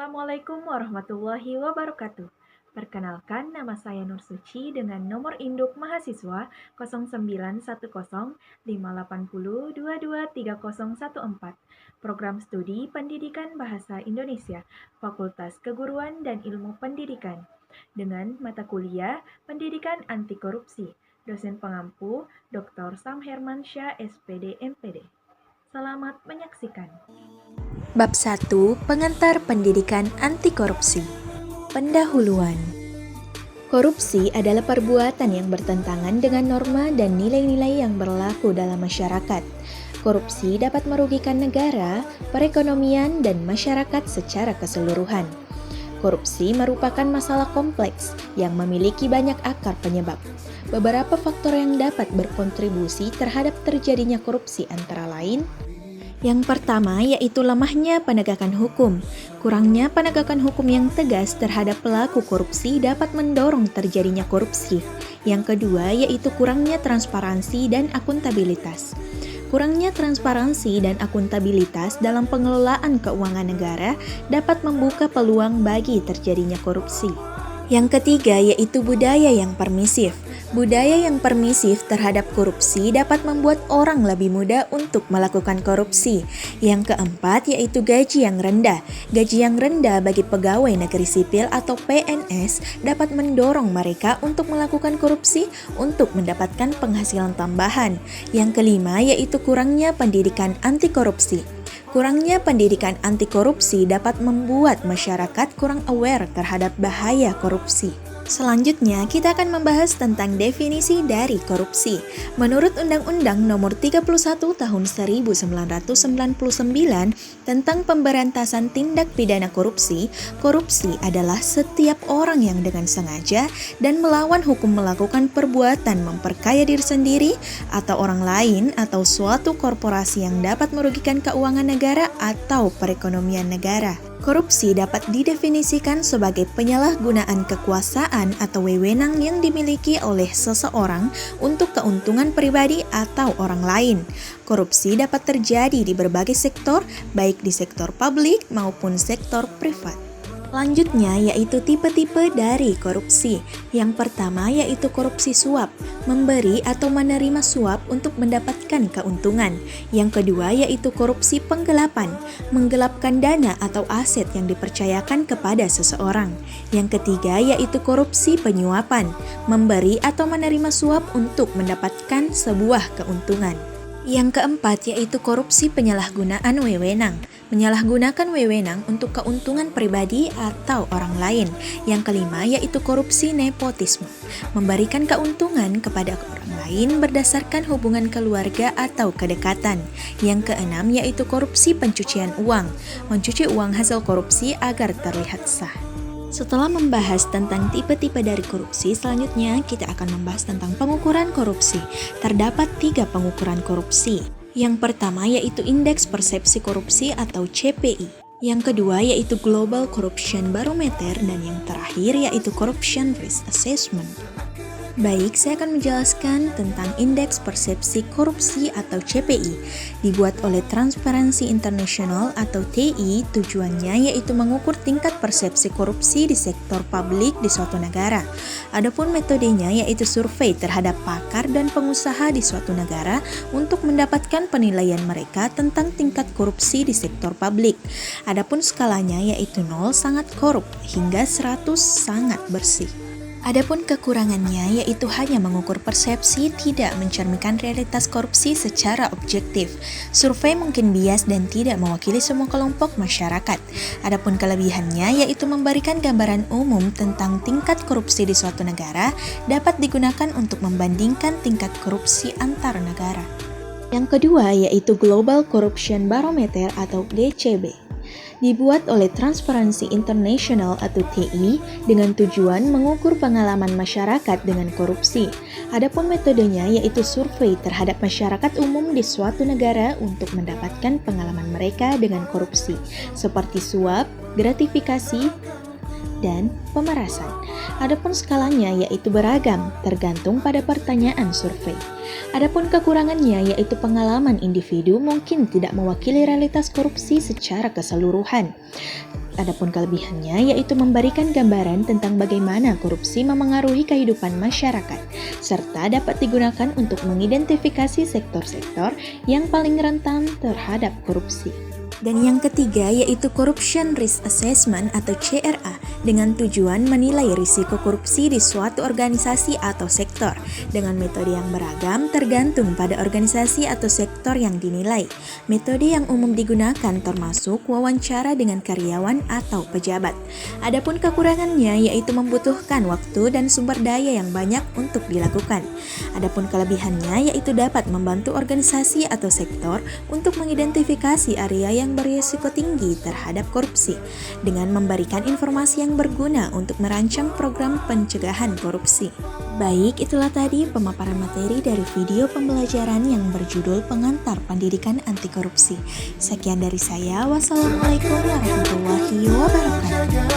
Assalamualaikum warahmatullahi wabarakatuh. Perkenalkan, nama saya Nur Suci dengan nomor induk mahasiswa 091058022314. Program Studi Pendidikan Bahasa Indonesia, Fakultas Keguruan dan Ilmu Pendidikan. Dengan mata kuliah Pendidikan Anti Korupsi. Dosen pengampu Dr. Sam Hermansyah, SPD, MPD. Selamat menyaksikan. Bab 1. Pengantar Pendidikan Anti Korupsi. Pendahuluan. Korupsi adalah perbuatan yang bertentangan dengan norma dan nilai-nilai yang berlaku dalam masyarakat. Korupsi dapat merugikan negara, perekonomian, dan masyarakat secara keseluruhan. Korupsi merupakan masalah kompleks yang memiliki banyak akar penyebab. Beberapa faktor yang dapat berkontribusi terhadap terjadinya korupsi antara lain: yang pertama yaitu lemahnya penegakan hukum. Kurangnya penegakan hukum yang tegas terhadap pelaku korupsi dapat mendorong terjadinya korupsi. Yang kedua yaitu kurangnya transparansi dan akuntabilitas. Kurangnya transparansi dan akuntabilitas dalam pengelolaan keuangan negara dapat membuka peluang bagi terjadinya korupsi. Yang ketiga yaitu budaya yang permisif. Budaya yang permisif terhadap korupsi dapat membuat orang lebih mudah untuk melakukan korupsi. Yang keempat yaitu gaji yang rendah. Gaji yang rendah bagi pegawai negeri sipil atau PNS dapat mendorong mereka untuk melakukan korupsi untuk mendapatkan penghasilan tambahan. Yang kelima yaitu kurangnya pendidikan anti korupsi. Kurangnya pendidikan anti korupsi dapat membuat masyarakat kurang aware terhadap bahaya korupsi. Selanjutnya, kita akan membahas tentang definisi dari korupsi. Menurut Undang-Undang Nomor 31 Tahun 1999 tentang Pemberantasan Tindak Pidana Korupsi, korupsi adalah setiap orang yang dengan sengaja dan melawan hukum melakukan perbuatan memperkaya diri sendiri atau orang lain atau suatu korporasi yang dapat merugikan keuangan negara atau perekonomian negara. Korupsi dapat didefinisikan sebagai penyalahgunaan kekuasaan atau wewenang yang dimiliki oleh seseorang untuk keuntungan pribadi atau orang lain. Korupsi dapat terjadi di berbagai sektor, baik di sektor publik maupun sektor privat. Selanjutnya yaitu tipe-tipe dari korupsi. Yang pertama yaitu korupsi suap, memberi atau menerima suap untuk mendapatkan keuntungan. Yang kedua yaitu korupsi penggelapan, menggelapkan dana atau aset yang dipercayakan kepada seseorang. Yang ketiga yaitu korupsi penyuapan, memberi atau menerima suap untuk mendapatkan sebuah keuntungan. Yang keempat yaitu korupsi penyalahgunaan wewenang, menyalahgunakan wewenang untuk keuntungan pribadi atau orang lain. Yang kelima yaitu korupsi nepotisme, memberikan keuntungan kepada orang lain berdasarkan hubungan keluarga atau kedekatan. Yang keenam yaitu korupsi pencucian uang, mencuci uang hasil korupsi agar terlihat sah. Setelah membahas tentang tipe-tipe dari korupsi, selanjutnya kita akan membahas tentang pengukuran korupsi. Terdapat 3 pengukuran korupsi. Yang pertama yaitu Indeks Persepsi Korupsi atau CPI. Yang kedua yaitu Global Corruption Barometer dan yang terakhir yaitu Corruption Risk Assessment. Baik, saya akan menjelaskan tentang Indeks Persepsi Korupsi atau CPI. Dibuat oleh Transparency International atau TI, tujuannya yaitu mengukur tingkat persepsi korupsi di sektor publik di suatu negara. Adapun metodenya yaitu survei terhadap pakar dan pengusaha di suatu negara untuk mendapatkan penilaian mereka tentang tingkat korupsi di sektor publik. Adapun skalanya yaitu 0 sangat korup hingga 100 sangat bersih. Adapun kekurangannya yaitu hanya mengukur persepsi, tidak mencerminkan realitas korupsi secara objektif. Survei mungkin bias dan tidak mewakili semua kelompok masyarakat. Adapun kelebihannya yaitu memberikan gambaran umum tentang tingkat korupsi di suatu negara, dapat digunakan untuk membandingkan tingkat korupsi antar negara. Yang kedua yaitu Global Corruption Barometer atau GCB. Dibuat oleh Transparency International atau TI dengan tujuan mengukur pengalaman masyarakat dengan korupsi. Adapun metodenya yaitu survei terhadap masyarakat umum di suatu negara untuk mendapatkan pengalaman mereka dengan korupsi, seperti suap, gratifikasi, dan pemerasan. Adapun skalanya yaitu beragam, tergantung pada pertanyaan survei. Adapun kekurangannya yaitu pengalaman individu mungkin tidak mewakili realitas korupsi secara keseluruhan. Adapun kelebihannya yaitu memberikan gambaran tentang bagaimana korupsi memengaruhi kehidupan masyarakat, serta dapat digunakan untuk mengidentifikasi sektor-sektor yang paling rentan terhadap korupsi. Dan yang ketiga yaitu Corruption Risk Assessment atau CRA dengan tujuan menilai risiko korupsi di suatu organisasi atau sektor dengan metode yang beragam tergantung pada organisasi atau sektor yang dinilai. Metode yang umum digunakan termasuk wawancara dengan karyawan atau pejabat. Adapun kekurangannya yaitu membutuhkan waktu dan sumber daya yang banyak untuk dilakukan. Adapun kelebihannya yaitu dapat membantu organisasi atau sektor untuk mengidentifikasi area yang berisiko tinggi terhadap korupsi dengan memberikan informasi yang berguna untuk merancang program pencegahan korupsi. Baik, itulah tadi pemaparan materi dari video pembelajaran yang berjudul Pengantar Pendidikan Anti Korupsi. Sekian dari saya. Wassalamualaikum warahmatullahi wabarakatuh.